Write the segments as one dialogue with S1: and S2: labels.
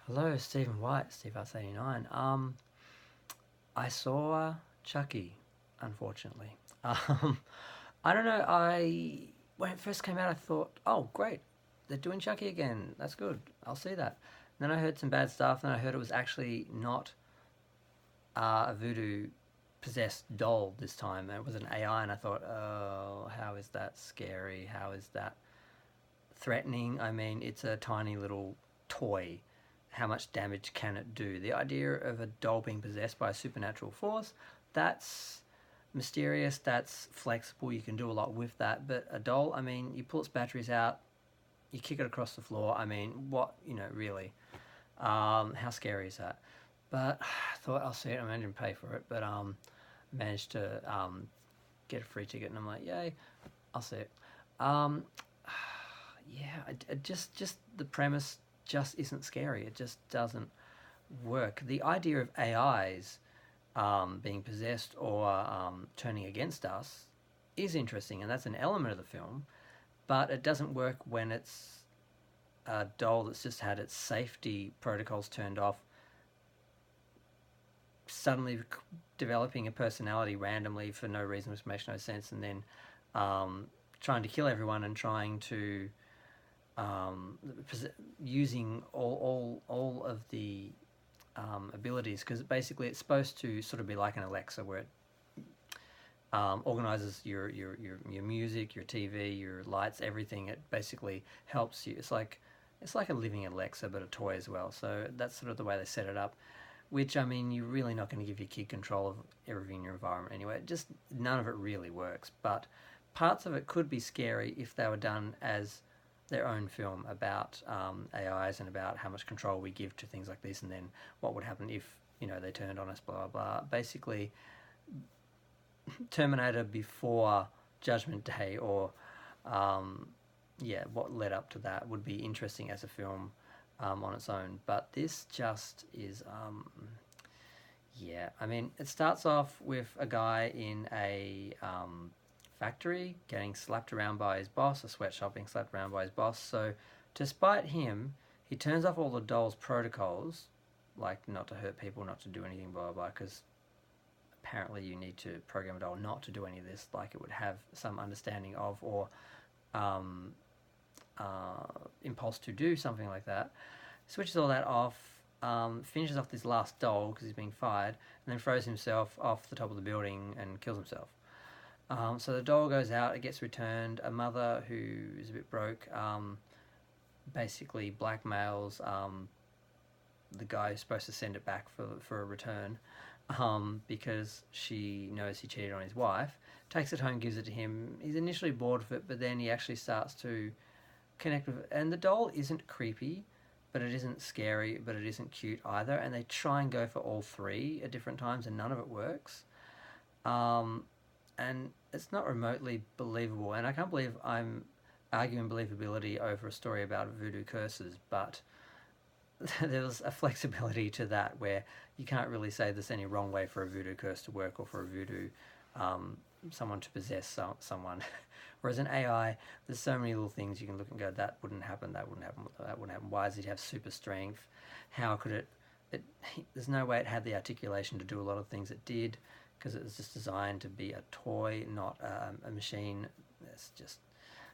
S1: Hello, Stephen White, Steve Arts 89. I saw Chucky, unfortunately. Um, I don't know. When it first came out, I thought, oh, great, they're doing Chucky again. That's good. I'll see that. And then I heard some bad stuff, and I heard it was actually not a voodoo possessed doll this time. It was an AI, and I thought, oh, how is that scary? How is that threatening? I mean, it's a tiny little toy. How much damage can it do? The idea of a doll being possessed by a supernatural force, that's mysterious, that's flexible, you can do a lot with that. But a doll, I mean, you pull its batteries out, you kick it across the floor. I mean, what, really? How scary is that? But I thought I'll see it. I didn't pay for it, but managed to get a free ticket, and I'm like, yay, I'll see it. Um, yeah, just the premise just isn't scary. It just doesn't work. The idea of AIs being possessed or turning against us is interesting, and that's an element of the film. But it doesn't work when it's a doll that's just had its safety protocols turned off, suddenly developing a personality randomly for no reason, which makes no sense, and then trying to kill everyone and trying to um, using all of the abilities, because basically it's supposed to sort of be like an Alexa, where it organizes your music, your TV, your lights, everything. It basically helps you. It's like a living Alexa, but a toy as well. So that's sort of the way they set it up. Which, I mean, you're really not going to give your kid control of everything in your environment anyway. Just none of it really works. But parts of it could be scary if they were done as their own film about AIs and about how much control we give to things like this, and then what would happen if they turned on us, blah blah blah. Basically, Terminator before Judgment Day, or yeah, what led up to that would be interesting as a film on its own. But this just is, yeah. I mean, it starts off with a guy in a factory getting slapped around by his boss, a sweatshop being slapped around by his boss. So, to spite him, he turns off all the doll's protocols, like not to hurt people, not to do anything, blah blah blah, because apparently you need to program a doll not to do any of this, like it would have some understanding of, or um, impulse to do something like that. Switches all that off, finishes off this last doll because he's being fired, and then throws himself off the top of the building and kills himself. So the doll goes out, it gets returned. A mother who is a bit broke basically blackmails the guy who's supposed to send it back for a return, because she knows he cheated on his wife. Takes it home, gives it to him. He's initially bored with it, but then he actually starts to connect with it. And the doll isn't creepy, but it isn't scary, but it isn't cute either. And they try and go for all three at different times, and none of it works. And it's not remotely believable. And I can't believe I'm arguing believability over a story about voodoo curses, but there's a flexibility to that where you can't really say there's any wrong way for a voodoo curse to work, or for a voodoo someone to possess someone. Whereas an AI, there's so many little things you can look and go, that wouldn't happen, that wouldn't happen, that wouldn't happen. Why does it have super strength? How could it there's no way it had the articulation to do a lot of things it did, because it was just designed to be a toy, not a machine. It's just,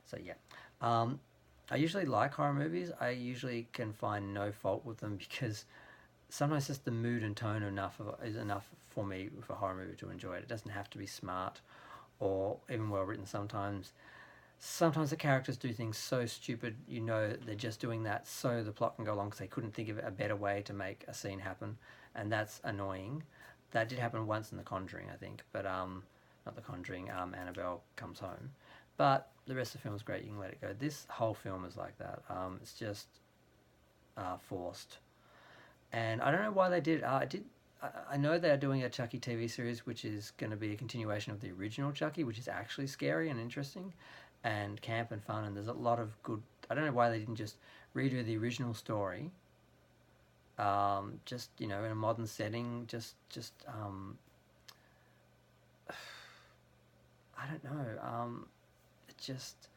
S1: so yeah. I usually like horror movies. I usually can find no fault with them, because sometimes just the mood and tone is enough for me with a horror movie to enjoy it. It doesn't have to be smart or even well written. Sometimes the characters do things so stupid, they're just doing that so the plot can go along, because they couldn't think of a better way to make a scene happen, and that's annoying. That did happen once in The Conjuring, I think, but not The Conjuring. Annabelle Comes Home, but the rest of the film is great. You can let it go. This whole film is like that. It's just forced, and I don't know why they did. I know they're doing a Chucky TV series, which is going to be a continuation of the original Chucky, which is actually scary and interesting, and camp and fun. And there's a lot of good. I don't know why they didn't just redo the original story, just in a modern setting. I don't know. It just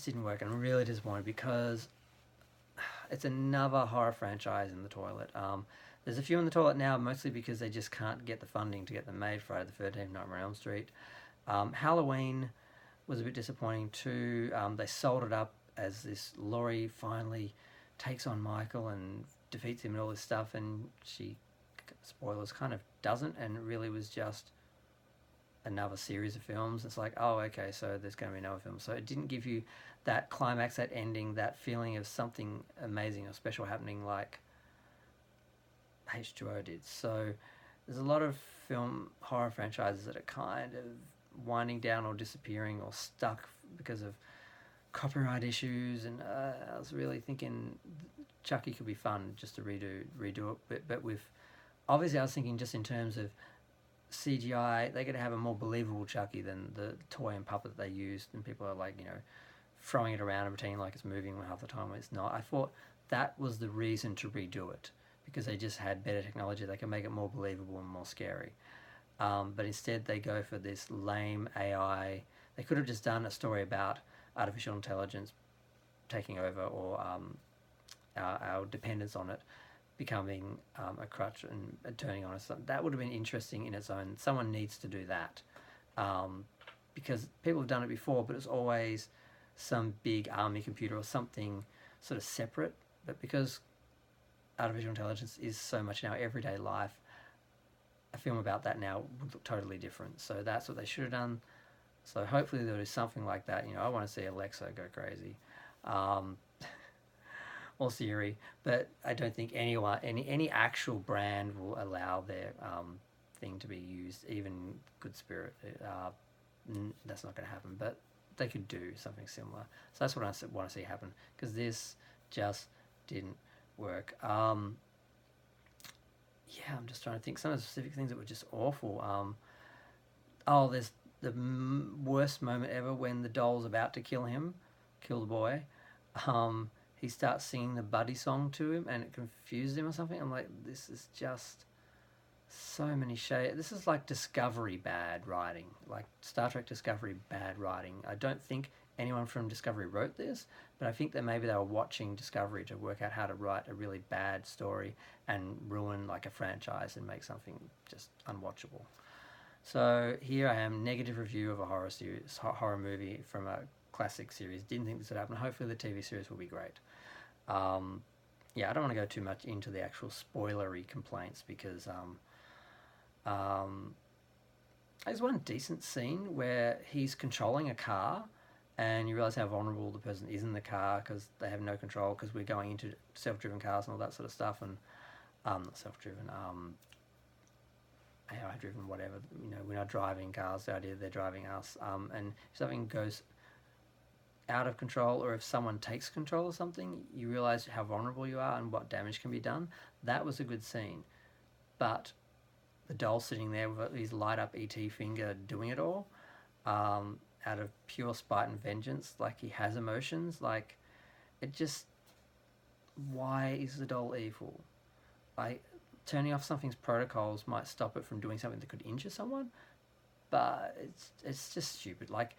S1: didn't work, and I'm really disappointed, because it's another horror franchise in the toilet. There's a few in the toilet now, mostly because they just can't get the funding to get them made. Friday the 13th, Nightmare on Elm Street. Halloween was a bit disappointing too. They sold it up as this Laurie finally takes on Michael and defeats him and all this stuff, and she, spoilers, kind of doesn't, and it really was just another series of films. It's like, oh, okay, so there's going to be another film. So it didn't give you that climax, that ending, that feeling of something amazing or special happening like H2O did. So there's a lot of film horror franchises that are kind of winding down or disappearing or stuck because of copyright issues, and I was really thinking Chucky could be fun just to redo it, but with, obviously I was thinking just in terms of CGI, they could have a more believable Chucky than the toy and puppet that they used, and people are like, throwing it around and pretending like it's moving when half the time it's not. I thought that was the reason to redo it, because they just had better technology. They can make it more believable and more scary. But instead they go for this lame AI. They could have just done a story about artificial intelligence taking over, or our dependence on it becoming a crutch and turning on us. That would have been interesting in its own. Someone needs to do that, because people have done it before, but it's always some big army computer or something sort of separate. But because artificial intelligence is so much in our everyday life, a film about that now would look totally different. So that's what they should have done. So hopefully they'll do something like that. I want to see Alexa go crazy, or Siri. But I don't think any actual brand will allow their thing to be used, even Good Spirit. That's not going to happen. But they could do something similar. So that's what I want to see happen, because this just didn't work. I'm just trying to think some of the specific things that were just awful. There's the worst moment ever when the doll's about to kill the boy. He starts singing the Buddy song to him, and it confused him or something. I'm like, this is just so many shades. This is like Discovery bad writing, like Star Trek Discovery bad writing. I don't think anyone from Discovery wrote this, but I think that maybe they were watching Discovery to work out how to write a really bad story and ruin like a franchise and make something just unwatchable. So here I am, negative review of a horror movie from a classic series. Didn't think this would happen. Hopefully the TV series will be great. I don't want to go too much into the actual spoilery complaints, because there's one decent scene where he's controlling a car, and you realise how vulnerable the person is in the car because they have no control, because we're going into self-driven cars and all that sort of stuff, and not self-driven, AI-driven, whatever. We're not driving cars. The idea they're driving us. And if something goes out of control, or if someone takes control of something, you realise how vulnerable you are and what damage can be done. That was a good scene, but the doll sitting there with his light-up ET finger doing it all, out of pure spite and vengeance, like he has emotions, like it just, why is the doll evil? Like, turning off something's protocols might stop it from doing something that could injure someone, but it's just stupid. Like,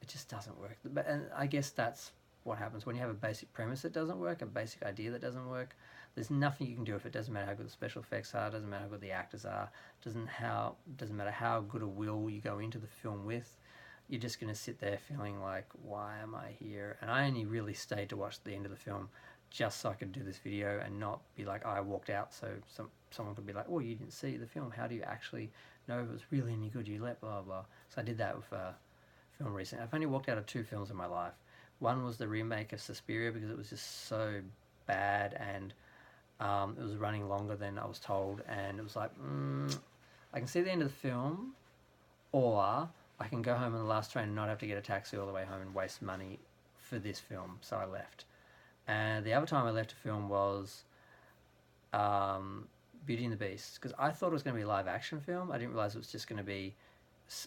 S1: it just doesn't work. And I guess that's what happens when you have a basic premise that doesn't work, a basic idea that doesn't work. There's nothing you can do if it doesn't matter how good the special effects are, doesn't matter how good the actors are, doesn't matter how good a will you go into the film with. You're just going to sit there feeling like, why am I here? And I only really stayed to watch the end of the film just so I could do this video and not be like, I walked out, so someone could be like, oh, you didn't see the film. How do you actually know if it was really any good? You let blah, blah. So I did that with a film recently. I've only walked out of 2 films in my life. One was the remake of Suspiria, because it was just so bad, and it was running longer than I was told, and it was like, I can see the end of the film, or I can go home on the last train and not have to get a taxi all the way home and waste money for this film. So I left. And the other time I left a film was Beauty and the Beast, because I thought it was going to be a live action film. I didn't realise it was just going to be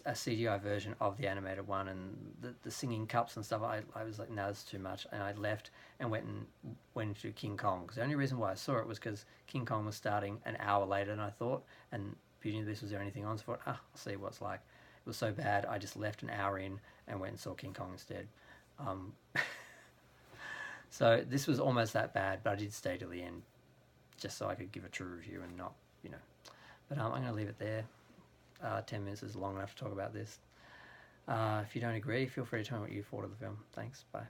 S1: a CGI version of the animated one, and the singing cups and stuff. I was like, no, this is too much, and I left and went into King Kong, because the only reason why I saw it was because King Kong was starting an hour later than I thought, and Beauty and the Beast was there anything on, so I thought, I'll see what it's like. It was so bad, I just left an hour in and went and saw King Kong instead. So this was almost that bad, but I did stay till the end just so I could give a true review and not, you know. But I'm going to leave it there. 10 minutes is long enough to talk about this. If you don't agree, feel free to tell me what you thought of the film. Thanks. Bye.